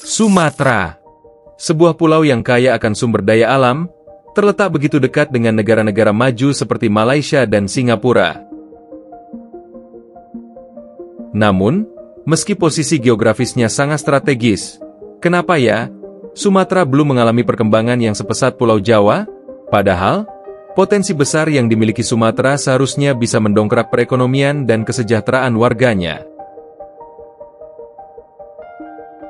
Sumatera, sebuah pulau yang kaya akan sumber daya alam, terletak begitu dekat dengan negara-negara maju seperti Malaysia dan Singapura. Namun, meski posisi geografisnya sangat strategis, kenapa ya, Sumatera belum mengalami perkembangan yang sepesat Pulau Jawa? Padahal, potensi besar yang dimiliki Sumatera seharusnya bisa mendongkrak perekonomian dan kesejahteraan warganya.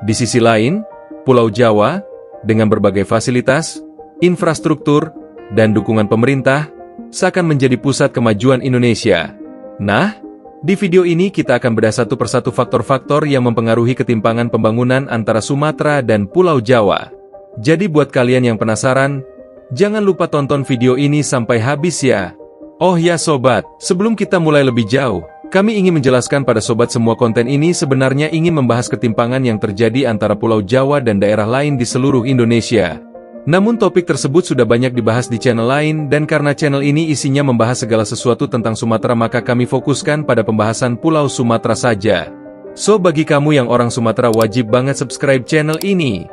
Di sisi lain, Pulau Jawa, dengan berbagai fasilitas, infrastruktur, dan dukungan pemerintah, seakan menjadi pusat kemajuan Indonesia. Nah, di video ini kita akan bedah satu persatu faktor-faktor yang mempengaruhi ketimpangan pembangunan antara Sumatera dan Pulau Jawa. Jadi buat kalian yang penasaran, jangan lupa tonton video ini sampai habis ya. Oh ya sobat, sebelum kita mulai lebih jauh, kami ingin menjelaskan pada sobat semua konten ini sebenarnya ingin membahas ketimpangan yang terjadi antara Pulau Jawa dan daerah lain di seluruh Indonesia. Namun topik tersebut sudah banyak dibahas di channel lain dan karena channel ini isinya membahas segala sesuatu tentang Sumatera maka kami fokuskan pada pembahasan Pulau Sumatera saja. So bagi kamu yang orang Sumatera wajib banget subscribe channel ini.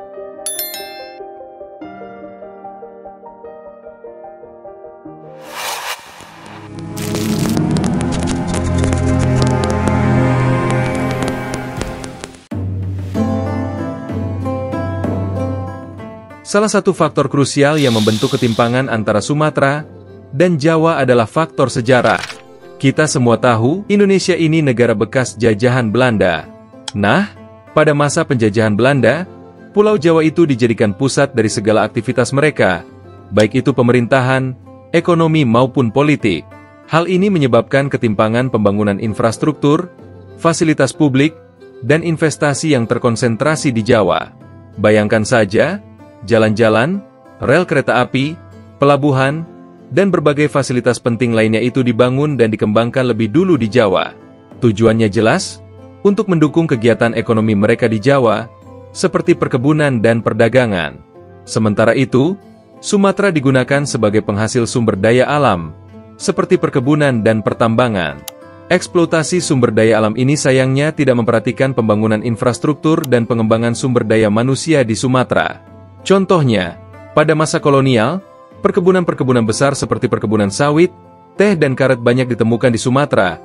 Salah satu faktor krusial yang membentuk ketimpangan antara Sumatera dan Jawa adalah faktor sejarah. Kita semua tahu, Indonesia ini negara bekas jajahan Belanda. Nah, pada masa penjajahan Belanda, Pulau Jawa itu dijadikan pusat dari segala aktivitas mereka, baik itu pemerintahan, ekonomi maupun politik. Hal ini menyebabkan ketimpangan pembangunan infrastruktur, fasilitas publik, dan investasi yang terkonsentrasi di Jawa. Bayangkan saja, jalan-jalan, rel kereta api, pelabuhan, dan berbagai fasilitas penting lainnya itu dibangun dan dikembangkan lebih dulu di Jawa. Tujuannya jelas, untuk mendukung kegiatan ekonomi mereka di Jawa, seperti perkebunan dan perdagangan. Sementara itu, Sumatera digunakan sebagai penghasil sumber daya alam, seperti perkebunan dan pertambangan. Eksploitasi sumber daya alam ini sayangnya tidak memperhatikan pembangunan infrastruktur dan pengembangan sumber daya manusia di Sumatera. Contohnya, pada masa kolonial, perkebunan-perkebunan besar seperti perkebunan sawit, teh dan karet banyak ditemukan di Sumatera.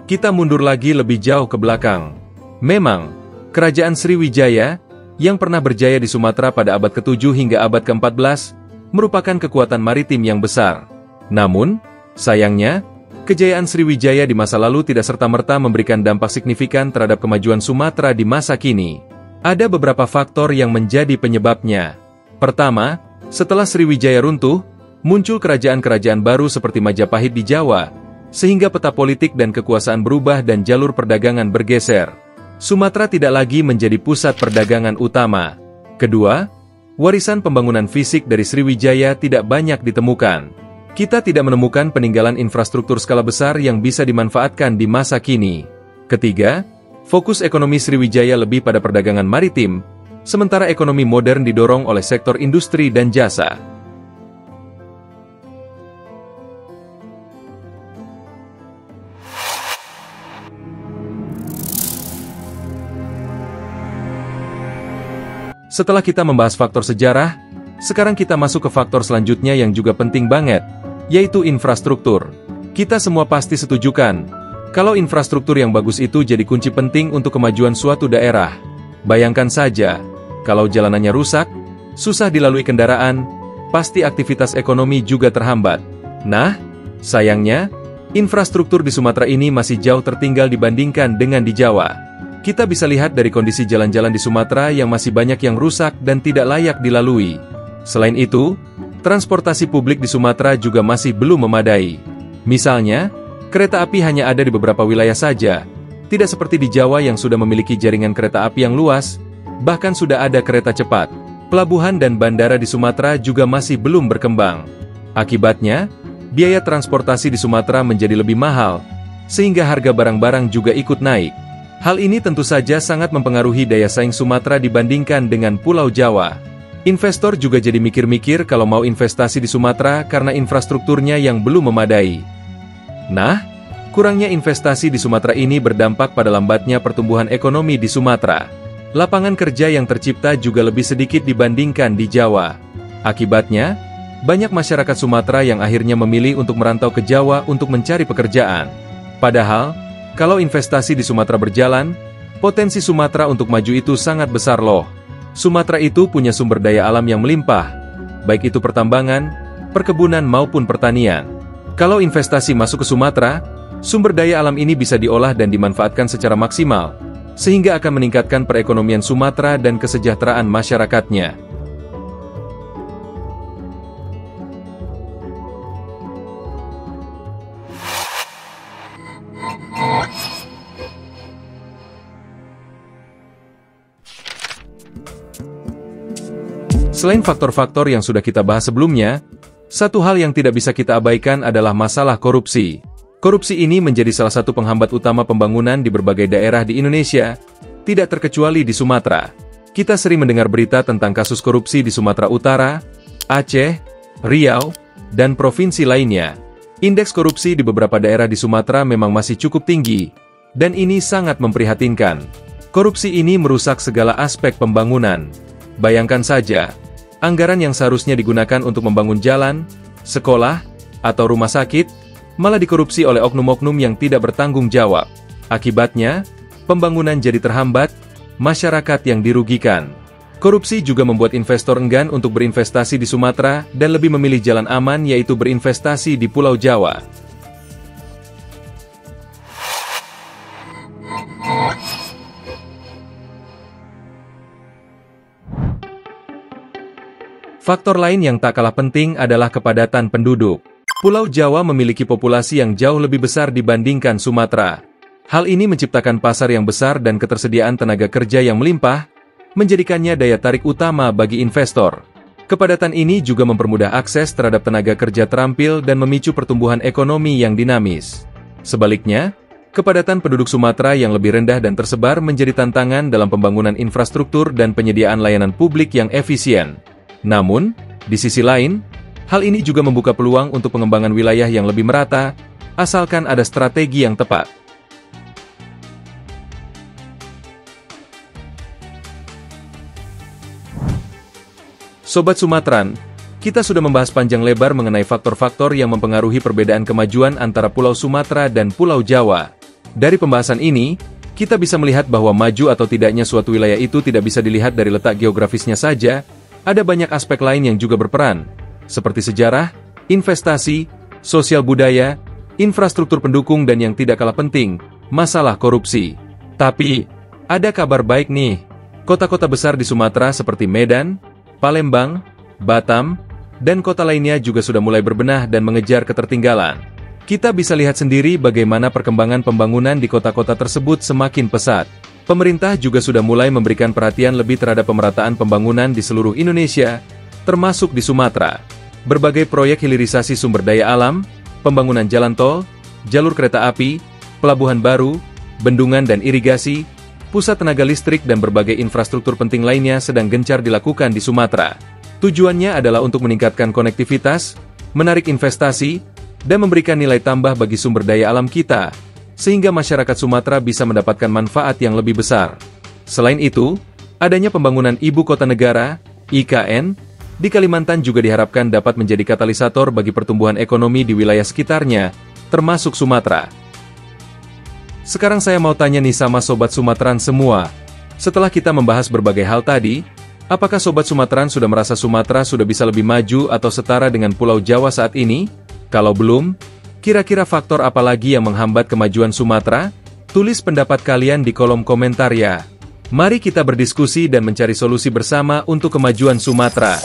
Kita mundur lagi lebih jauh ke belakang. Memang, Kerajaan Sriwijaya, yang pernah berjaya di Sumatera pada abad ke-7 hingga abad ke-14, merupakan kekuatan maritim yang besar. Namun, sayangnya, kejayaan Sriwijaya di masa lalu tidak serta-merta memberikan dampak signifikan terhadap kemajuan Sumatera di masa kini. Ada beberapa faktor yang menjadi penyebabnya. Pertama, setelah Sriwijaya runtuh, muncul kerajaan-kerajaan baru seperti Majapahit di Jawa, sehingga peta politik dan kekuasaan berubah dan jalur perdagangan bergeser. Sumatera tidak lagi menjadi pusat perdagangan utama. Kedua, warisan pembangunan fisik dari Sriwijaya tidak banyak ditemukan. Kita tidak menemukan peninggalan infrastruktur skala besar yang bisa dimanfaatkan di masa kini. Ketiga, fokus ekonomi Sriwijaya lebih pada perdagangan maritim, sementara ekonomi modern didorong oleh sektor industri dan jasa. Setelah kita membahas faktor sejarah, sekarang kita masuk ke faktor selanjutnya yang juga penting banget, yaitu infrastruktur. Kita semua pasti setujukan, kalau infrastruktur yang bagus itu jadi kunci penting untuk kemajuan suatu daerah. Bayangkan saja, kalau jalanannya rusak, susah dilalui kendaraan, pasti aktivitas ekonomi juga terhambat. Nah, sayangnya, infrastruktur di Sumatera ini masih jauh tertinggal dibandingkan dengan di Jawa. Kita bisa lihat dari kondisi jalan-jalan di Sumatera yang masih banyak yang rusak dan tidak layak dilalui. Selain itu, transportasi publik di Sumatera juga masih belum memadai. Misalnya, kereta api hanya ada di beberapa wilayah saja, tidak seperti di Jawa yang sudah memiliki jaringan kereta api yang luas, bahkan sudah ada kereta cepat. Pelabuhan dan bandara di Sumatera juga masih belum berkembang. Akibatnya, biaya transportasi di Sumatera menjadi lebih mahal, sehingga harga barang-barang juga ikut naik. Hal ini tentu saja sangat mempengaruhi daya saing Sumatera dibandingkan dengan Pulau Jawa. Investor juga jadi mikir-mikir kalau mau investasi di Sumatera karena infrastrukturnya yang belum memadai. Nah, kurangnya investasi di Sumatera ini berdampak pada lambatnya pertumbuhan ekonomi di Sumatera. Lapangan kerja yang tercipta juga lebih sedikit dibandingkan di Jawa. Akibatnya, banyak masyarakat Sumatera yang akhirnya memilih untuk merantau ke Jawa untuk mencari pekerjaan. Padahal, kalau investasi di Sumatera berjalan, potensi Sumatera untuk maju itu sangat besar loh. Sumatera itu punya sumber daya alam yang melimpah, baik itu pertambangan, perkebunan maupun pertanian. Kalau investasi masuk ke Sumatera, sumber daya alam ini bisa diolah dan dimanfaatkan secara maksimal, sehingga akan meningkatkan perekonomian Sumatera dan kesejahteraan masyarakatnya. Selain faktor-faktor yang sudah kita bahas sebelumnya, satu hal yang tidak bisa kita abaikan adalah masalah korupsi. Korupsi ini menjadi salah satu penghambat utama pembangunan di berbagai daerah di Indonesia, tidak terkecuali di Sumatera. Kita sering mendengar berita tentang kasus korupsi di Sumatera Utara, Aceh, Riau, dan provinsi lainnya. Indeks korupsi di beberapa daerah di Sumatera memang masih cukup tinggi, dan ini sangat memprihatinkan. Korupsi ini merusak segala aspek pembangunan. Bayangkan saja, anggaran yang seharusnya digunakan untuk membangun jalan, sekolah, atau rumah sakit, malah dikorupsi oleh oknum-oknum yang tidak bertanggung jawab. Akibatnya, pembangunan jadi terhambat, masyarakat yang dirugikan. Korupsi juga membuat investor enggan untuk berinvestasi di Sumatera dan lebih memilih jalan aman yaitu berinvestasi di Pulau Jawa. Faktor lain yang tak kalah penting adalah kepadatan penduduk. Pulau Jawa memiliki populasi yang jauh lebih besar dibandingkan Sumatera. Hal ini menciptakan pasar yang besar dan ketersediaan tenaga kerja yang melimpah, menjadikannya daya tarik utama bagi investor. Kepadatan ini juga mempermudah akses terhadap tenaga kerja terampil dan memicu pertumbuhan ekonomi yang dinamis. Sebaliknya, kepadatan penduduk Sumatera yang lebih rendah dan tersebar menjadi tantangan dalam pembangunan infrastruktur dan penyediaan layanan publik yang efisien. Namun, di sisi lain, hal ini juga membuka peluang untuk pengembangan wilayah yang lebih merata, asalkan ada strategi yang tepat. Sobat Sumatran, kita sudah membahas panjang lebar mengenai faktor-faktor yang mempengaruhi perbedaan kemajuan antara Pulau Sumatera dan Pulau Jawa. Dari pembahasan ini, kita bisa melihat bahwa maju atau tidaknya suatu wilayah itu tidak bisa dilihat dari letak geografisnya saja. Ada banyak aspek lain yang juga berperan, seperti sejarah, investasi, sosial budaya, infrastruktur pendukung dan yang tidak kalah penting, masalah korupsi. Tapi, ada kabar baik nih. Kota-kota besar di Sumatera seperti Medan, Palembang, Batam, dan kota lainnya juga sudah mulai berbenah dan mengejar ketertinggalan. Kita bisa lihat sendiri bagaimana perkembangan pembangunan di kota-kota tersebut semakin pesat. Pemerintah juga sudah mulai memberikan perhatian lebih terhadap pemerataan pembangunan di seluruh Indonesia, termasuk di Sumatera. Berbagai proyek hilirisasi sumber daya alam, pembangunan jalan tol, jalur kereta api, pelabuhan baru, bendungan dan irigasi, pusat tenaga listrik dan berbagai infrastruktur penting lainnya sedang gencar dilakukan di Sumatera. Tujuannya adalah untuk meningkatkan konektivitas, menarik investasi, dan memberikan nilai tambah bagi sumber daya alam kita, sehingga masyarakat Sumatera bisa mendapatkan manfaat yang lebih besar. Selain itu, adanya pembangunan Ibu Kota Negara, IKN, di Kalimantan juga diharapkan dapat menjadi katalisator bagi pertumbuhan ekonomi di wilayah sekitarnya, termasuk Sumatera. Sekarang saya mau tanya nih sama Sobat Sumatran semua. Setelah kita membahas berbagai hal tadi, apakah Sobat Sumatran sudah merasa Sumatera sudah bisa lebih maju atau setara dengan Pulau Jawa saat ini? Kalau belum, kira-kira faktor apa lagi yang menghambat kemajuan Sumatera? Tulis pendapat kalian di kolom komentar ya. Mari kita berdiskusi dan mencari solusi bersama untuk kemajuan Sumatera.